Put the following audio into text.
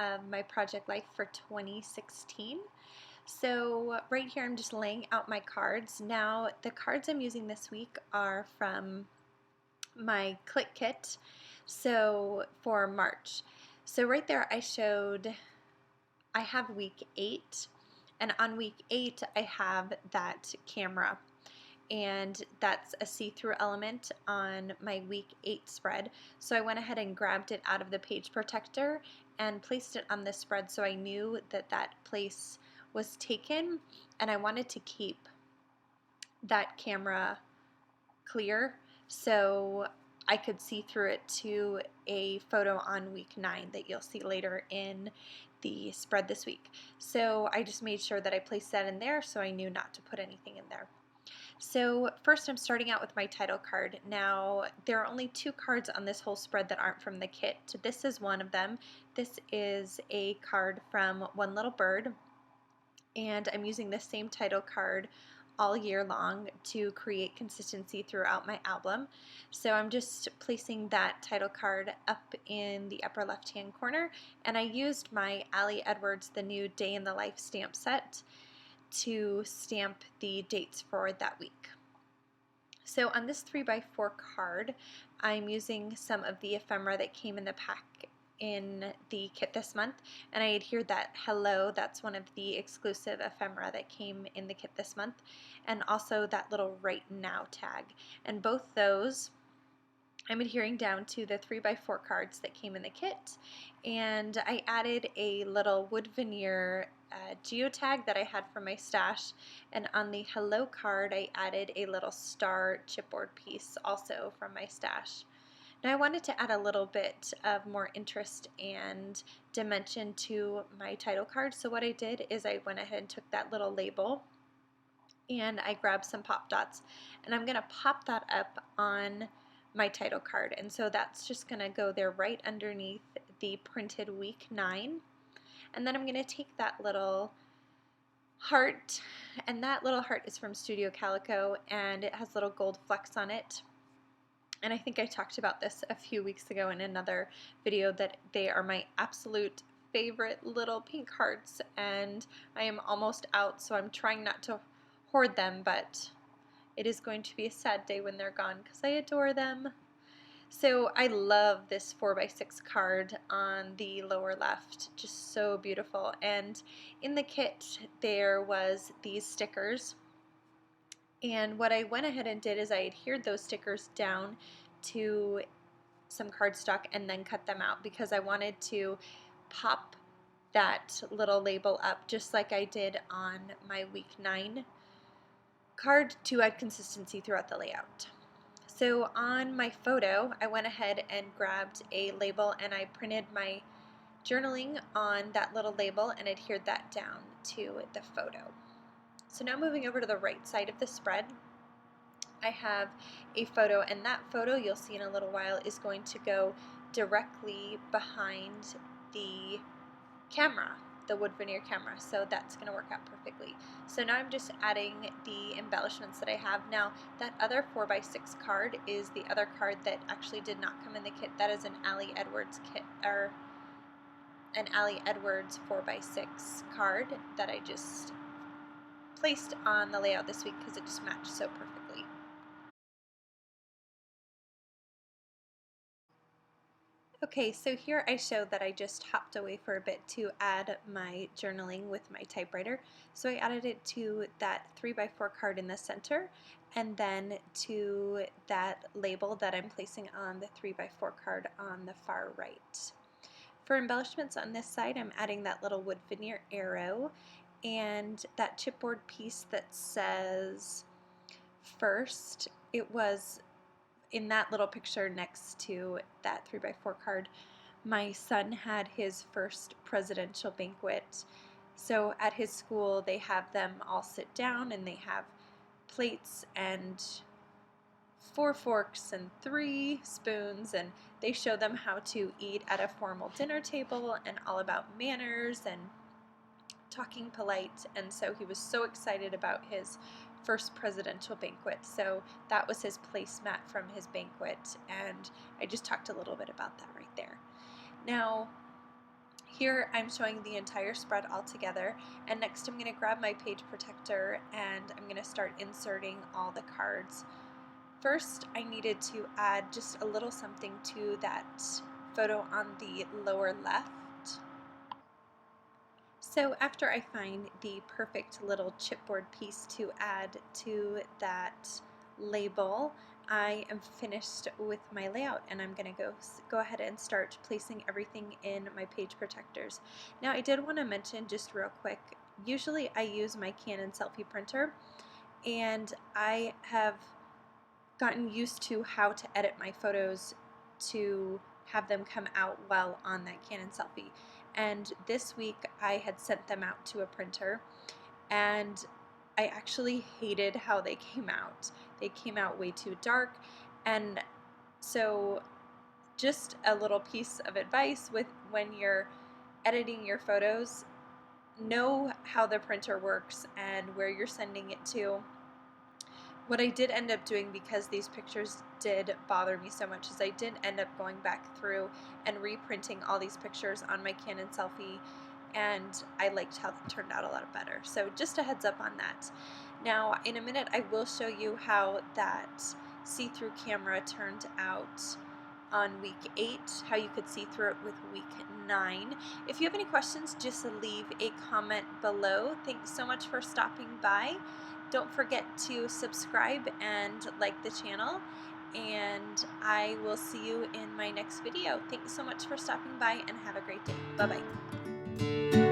of my project life for 2016. So right here I'm just laying out my cards. Now the cards I'm using this week are from my Clique kit, so for March. So right there I have week 8, and on week 8 I have that camera, and that's a see-through element on my week 8 spread. So I went ahead and grabbed it out of the page protector and placed it on this spread, so I knew that that place was taken, and I wanted to keep that camera clear so I could see through it to a photo on week 9 that you'll see later in the spread this week. So I just made sure that I placed that in there so I knew not to put anything in there. So first I'm starting out with my title card. Now there are only 2 cards on this whole spread that aren't from the kit. This is one of them. This is a card from One Little Bird, and I'm using this same title card all year long to create consistency throughout my album. So I'm just placing that title card up in the upper left hand corner, and I used my Allie Edwards The New Day in the Life stamp set to stamp the dates for that week. So on this 3x4 card, I'm using some of the ephemera that came in the pack in the kit this month, and I adhered that hello, that's one of the exclusive ephemera that came in the kit this month, and also that little right now tag. And both those I'm adhering down to the 3x4 cards that came in the kit, and I added a little wood veneer geotag that I had from my stash, and on the hello card I added a little star chipboard piece also from my stash. Now I wanted to add a little bit of more interest and dimension to my title card, so what I did is I went ahead and took that little label and I grabbed some pop dots, and I'm going to pop that up on my title card, and so that's just going to go there right underneath the printed week 9. And then I'm going to take that little heart, and that little heart is from Studio Calico, and it has little gold flecks on it. And I think I talked about this a few weeks ago in another video, that they are my absolute favorite little pink hearts, and I am almost out, so I'm trying not to hoard them, but it is going to be a sad day when they're gone because I adore them. So I love this 4x6 card on the lower left, just so beautiful. And in the kit there was these stickers, and what I went ahead and did is I adhered those stickers down to some cardstock and then cut them out because I wanted to pop that little label up just like I did on my week 9 card to add consistency throughout the layout. So on my photo, I went ahead and grabbed a label and I printed my journaling on that little label and adhered that down to the photo. So now moving over to the right side of the spread, I have a photo, and that photo you'll see in a little while is going to go directly behind the camera, the wood veneer camera, so that's going to work out perfectly. So now I'm just adding the embellishments that I have. Now that other 4x6 card is the other card that actually did not come in the kit. That is an Allie Edwards kit, or an Allie Edwards 4x6 card that I just placed on the layout this week because it just matched so perfectly. Okay, so here I show that I just hopped away for a bit to add my journaling with my typewriter. So I added it to that 3x4 card in the center, and then to that label that I'm placing on the 3x4 card on the far right. For embellishments on this side, I'm adding that little wood veneer arrow and that chipboard piece that says first. It was in that little picture next to that 3x4 card. My son had his first presidential banquet. So at his school they have them all sit down and they have plates and 4 forks and 3 spoons, and they show them how to eat at a formal dinner table and all about manners and talking polite. And so he was so excited about his first presidential banquet. So that was his placemat from his banquet, and I just talked a little bit about that right there. Now Here I'm showing the entire spread all together, and next I'm going to grab my page protector and I'm going to start inserting all the cards. First, I needed to add just a little something to that photo on the lower left. So after I find the perfect little chipboard piece to add to that label, I am finished with my layout, and I'm going to go ahead and start placing everything in my page protectors. Now I did want to mention just real quick, usually I use my Canon selfie printer, and I have gotten used to how to edit my photos to have them come out well on that Canon selfie. And this week I had sent them out to a printer, and I actually hated how they came out. They came out way too dark, and so just a little piece of advice with when you're editing your photos, know how the printer works and where you're sending it to. What I did end up doing, because these pictures did bother me so much, is I did end up going back through and reprinting all these pictures on my Canon selfie, and I liked how it turned out a lot better. So just a heads up on that. Now in a minute I will show you how that see-through camera turned out on week 8, how you could see through it with week 9. If you have any questions, just leave a comment below. Thanks so much for stopping by. Don't forget to subscribe and like the channel, and I will see you in my next video. Thanks so much for stopping by, and have a great day. Bye-bye.